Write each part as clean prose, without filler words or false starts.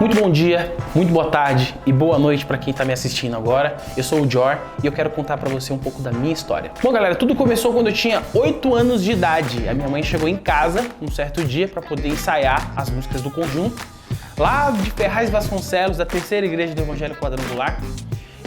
Muito bom dia, muito boa tarde e boa noite para quem está me assistindo agora. Eu sou o Jor e eu quero contar para você um pouco da minha história. Bom, galera, tudo começou quando eu tinha 8 anos de idade. A minha mãe chegou em casa um certo dia para poder ensaiar as músicas do conjunto, lá de Ferraz Vasconcelos, da Terceira Igreja do Evangelho Quadrangular,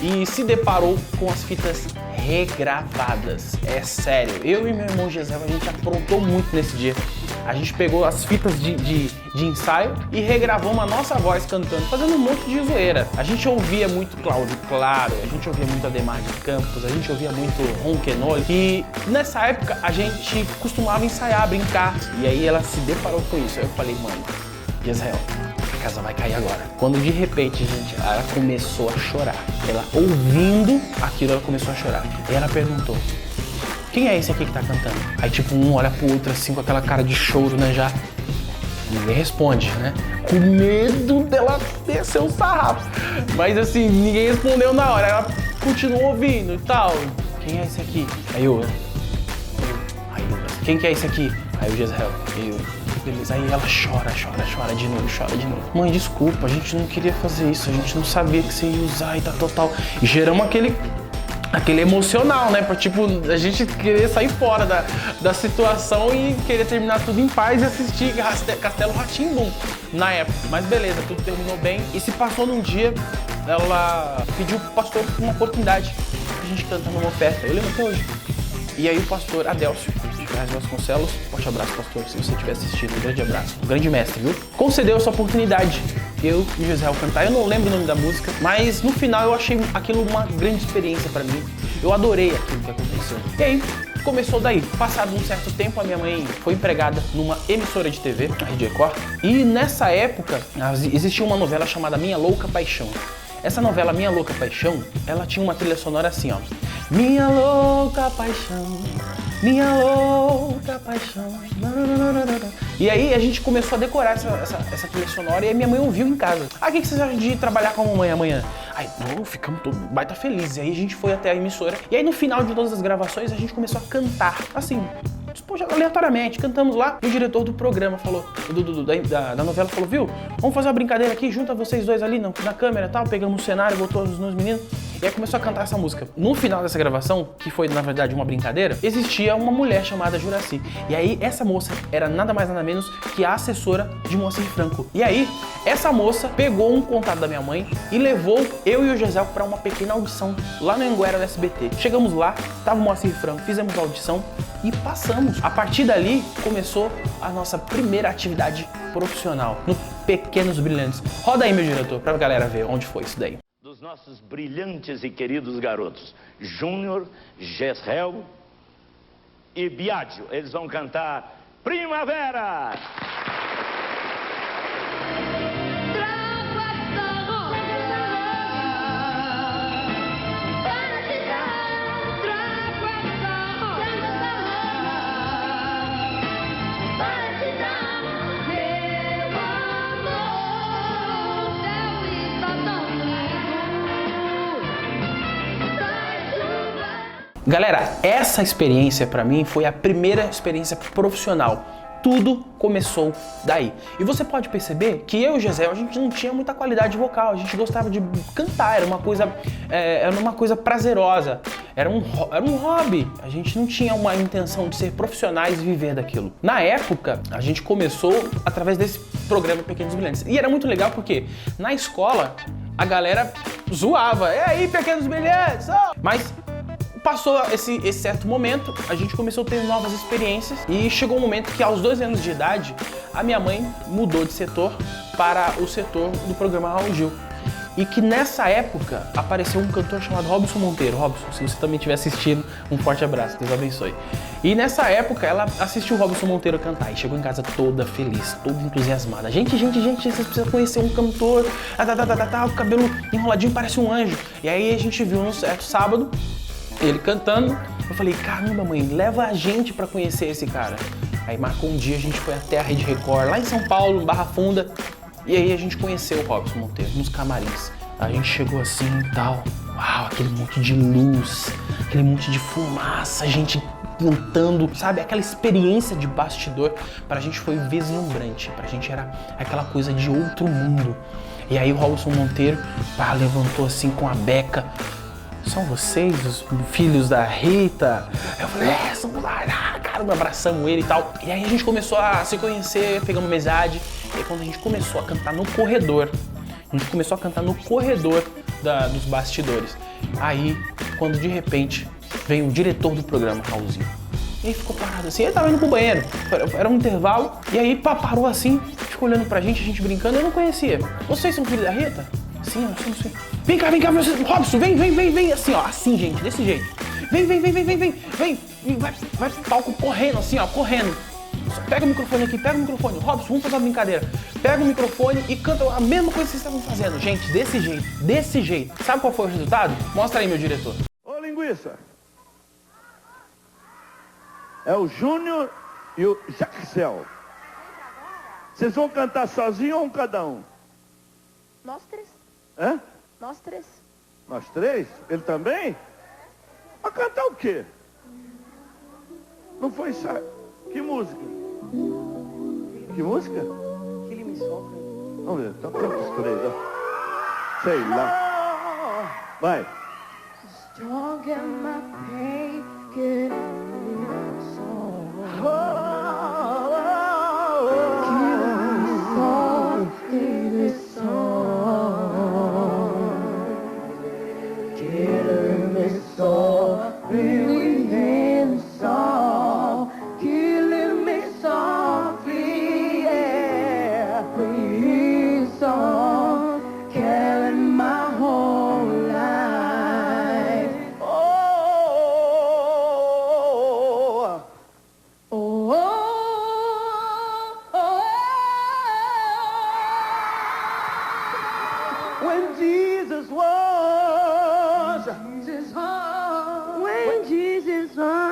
e se deparou com as fitas regravadas. É sério, eu e meu irmão Gisel, a gente aprontou muito nesse dia. A gente pegou as fitas de ensaio e regravamos a nossa voz cantando, fazendo um monte de zoeira. A gente ouvia muito Cláudio Claro, a gente ouvia muito Ademar de Campos, a gente ouvia muito Ronquenole. E nessa época a gente costumava ensaiar, brincar. E aí ela se deparou com isso. Aí eu falei, mano, Gisel, a casa vai cair agora. Quando de repente, gente, ela começou a chorar. Ela ouvindo aquilo, ela começou a chorar. E ela perguntou, quem é esse aqui que tá cantando? Aí tipo, um olha pro outro assim com aquela cara de choro, né, já. Ninguém responde, né? Com medo dela descer o sarrafo. Mas assim, ninguém respondeu na hora. Ela continuou ouvindo e tal. Quem é esse aqui? Aí eu. Quem que é esse aqui? Aí o Gisel. Beleza. Aí ela chora de novo. Mãe, desculpa, a gente não queria fazer isso. A gente não sabia que você ia usar e tá total. E geramos aquele emocional, né? Pra tipo, a gente querer sair fora da situação e querer terminar tudo em paz e assistir Castelo Rá-Tim-Bum na época. Mas beleza, tudo terminou bem. E se passou num dia, ela pediu pro pastor uma oportunidade pra gente cantar numa festa. Eu lembro até hoje. E aí o pastor Adélcio de Ferraz Vasconcelos, forte abraço, pastor, se você estiver assistindo, um grande abraço, um grande mestre, viu? Concedeu essa oportunidade. Eu e Gisel cantar. Eu não lembro o nome da música, mas no final eu achei aquilo uma grande experiência pra mim. Eu adorei aquilo que aconteceu. E aí, começou daí. Passado um certo tempo, a minha mãe foi empregada numa emissora de TV, a Rede Record, e nessa época existia uma novela chamada Minha Louca Paixão. Essa novela Minha Louca Paixão, ela tinha uma trilha sonora assim, ó. Minha louca paixão, minha louca paixão. E aí a gente começou a decorar essa trilha sonora e a minha mãe ouviu em casa. Ah, o que vocês acham de trabalhar com a mamãe amanhã? Aí, ficamos todos baita felizes. E aí a gente foi até a emissora. E aí no final de todas as gravações a gente começou a cantar, assim, aleatoriamente, cantamos lá. E o diretor do programa falou, da novela falou, viu, vamos fazer uma brincadeira aqui, junta vocês dois ali na câmera e tal. Pegamos o cenário, botou os meus meninos. E aí começou a cantar essa música. No final dessa gravação, que foi na verdade uma brincadeira, existia uma mulher chamada Juraci. E aí essa moça era nada mais nada menos que a assessora de Moacir Franco. E aí essa moça pegou um contato da minha mãe e levou eu e o Gisel para uma pequena audição lá no Anhanguera do SBT. Chegamos lá, tava o Moacir Franco, fizemos a audição e passamos. A partir dali começou a nossa primeira atividade profissional no Pequenos Brilhantes. Roda aí, meu diretor, pra galera ver onde foi isso daí. Dos nossos brilhantes e queridos garotos, Júnior, Gisel e Biagio. Eles vão cantar Primavera! Galera, essa experiência pra mim foi a primeira experiência profissional. Tudo começou daí. E você pode perceber que eu e o Gisel, a gente não tinha muita qualidade vocal, a gente gostava de cantar, era uma coisa prazerosa, era um hobby. A gente não tinha uma intenção de ser profissionais e viver daquilo. Na época, a gente começou através desse programa Pequenos Brilhantes. E era muito legal porque na escola a galera zoava. E aí, Pequenos Brilhantes? Oh! Mas passou esse certo momento, a gente começou a ter novas experiências e chegou um momento que aos 2 anos de idade, a minha mãe mudou de setor para o setor do programa Raul Gil. E que nessa época apareceu um cantor chamado Robson Monteiro. Robson, se você também estiver assistindo, um forte abraço, Deus abençoe. E nessa época ela assistiu o Robson Monteiro cantar e chegou em casa toda feliz, toda entusiasmada. Gente, vocês precisam conhecer um cantor, o cabelo enroladinho, parece um anjo. E aí a gente viu num certo sábado, ele cantando, eu falei, caramba mãe, leva a gente pra conhecer esse cara. Aí marcou um dia, a gente foi até a Rede Record, lá em São Paulo, Barra Funda, e aí a gente conheceu o Robson Monteiro, nos camarins. A gente chegou assim e tal, uau, aquele monte de luz, aquele monte de fumaça, a gente cantando, sabe? Aquela experiência de bastidor, pra gente foi vislumbrante, pra gente era aquela coisa de outro mundo. E aí o Robson Monteiro levantou assim com a beca. São vocês, os filhos da Rita? Eu falei, somos lá, cara, abraçamos ele e tal. E aí a gente começou a se conhecer, pegamos amizade. E aí quando a gente começou a cantar no corredor, dos bastidores. Aí, quando de repente veio o diretor do programa, Raulzinho. E aí ficou parado assim, ele tava indo pro banheiro, era um intervalo. E aí parou assim, ficou olhando pra gente, a gente brincando, eu não conhecia. Vocês são filhos da Rita? Sim, nós somos filhos. Vem cá, vocês, Robson, vem, assim, ó, assim, gente, desse jeito. Vem, vai pro palco correndo, assim, ó, correndo. Pega o microfone aqui, Robson, vamos fazer uma brincadeira. Pega o microfone e canta a mesma coisa que vocês estavam fazendo. Gente, desse jeito. Sabe qual foi o resultado? Mostra aí, meu diretor. Ô, linguiça. É o Júnior e o Jaxel. Vocês vão cantar sozinho ou um cada um? Nós três. Hã? Nós três. Nós três? Ele também? Vai cantar o quê? Não foi isso? Que música? Que música? Que ele me sofre. Vamos ver, então canta os três, ó. Sei lá. Vai. Strong in my pain, get me song. Give me killing me softly, yeah. Please, song, carrying my whole life. When Jesus was, when Jesus was,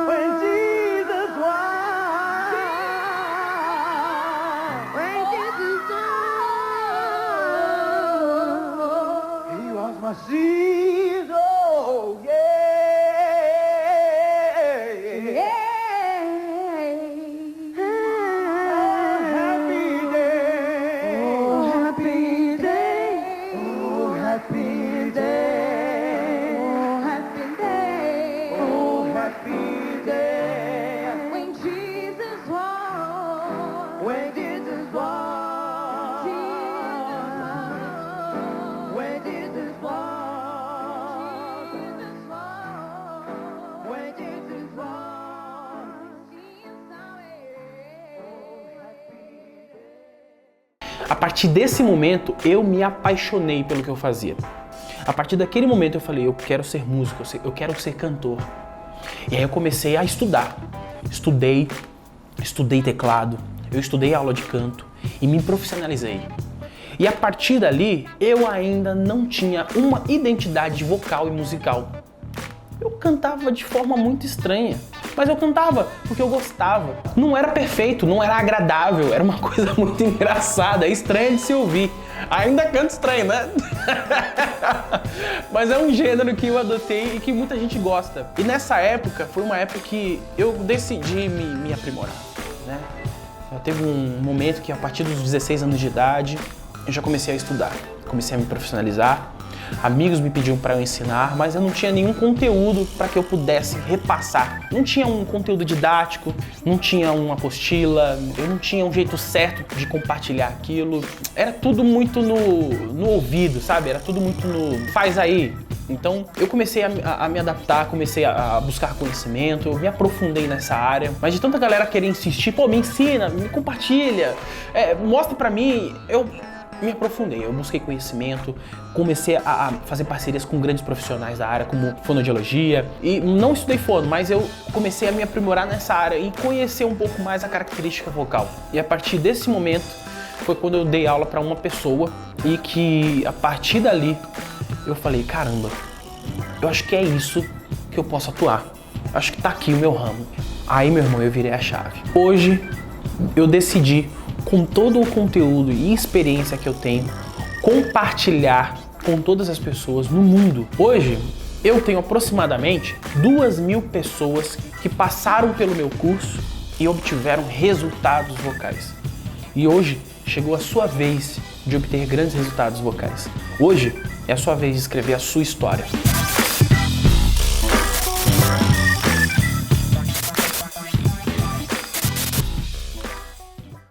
when Jesus was, when Jesus was, He was my seed, oh yeah, yeah. Happy day, oh happy day, oh happy day, oh happy day, oh happy day. When Jesus was, when Jesus was, when Jesus was, when Jesus was, A partir desse momento, eu me apaixonei pelo que eu fazia. A partir daquele momento eu falei, eu quero ser músico, eu quero ser cantor. E aí eu comecei a estudar. Estudei teclado, eu estudei aula de canto e me profissionalizei. E a partir dali, eu ainda não tinha uma identidade vocal e musical. Eu cantava de forma muito estranha, mas eu cantava porque eu gostava. Não era perfeito, não era agradável, era uma coisa muito engraçada, estranha de se ouvir. Ainda canto estranho, né? Mas é um gênero que eu adotei e que muita gente gosta. E nessa época, foi uma época que eu decidi me aprimorar, né? Teve um momento que a partir dos 16 anos de idade, eu já comecei a estudar, comecei a me profissionalizar. Amigos me pediam para eu ensinar, mas eu não tinha nenhum conteúdo para que eu pudesse repassar. Não tinha um conteúdo didático, não tinha uma apostila, eu não tinha um jeito certo de compartilhar aquilo. Era tudo muito no ouvido, sabe? Era tudo muito no faz aí. Então eu comecei a me adaptar, comecei a buscar conhecimento, eu me aprofundei nessa área. Mas de tanta galera querer insistir, pô, me ensina, me compartilha, mostra pra mim, eu me aprofundei, eu busquei conhecimento, comecei a fazer parcerias com grandes profissionais da área, como fonoaudiologia, e não estudei fono, mas eu comecei a me aprimorar nessa área e conhecer um pouco mais a característica vocal. E a partir desse momento foi quando eu dei aula para uma pessoa e que a partir dali eu falei, caramba, eu acho que é isso que eu posso atuar, acho que tá aqui o meu ramo. Aí, meu irmão, eu virei a chave. Hoje eu decidi, com todo o conteúdo e experiência que eu tenho, compartilhar com todas as pessoas no mundo. Hoje, eu tenho aproximadamente 2.000 pessoas que passaram pelo meu curso e obtiveram resultados vocais. E hoje, chegou a sua vez de obter grandes resultados vocais. Hoje é a sua vez de escrever a sua história.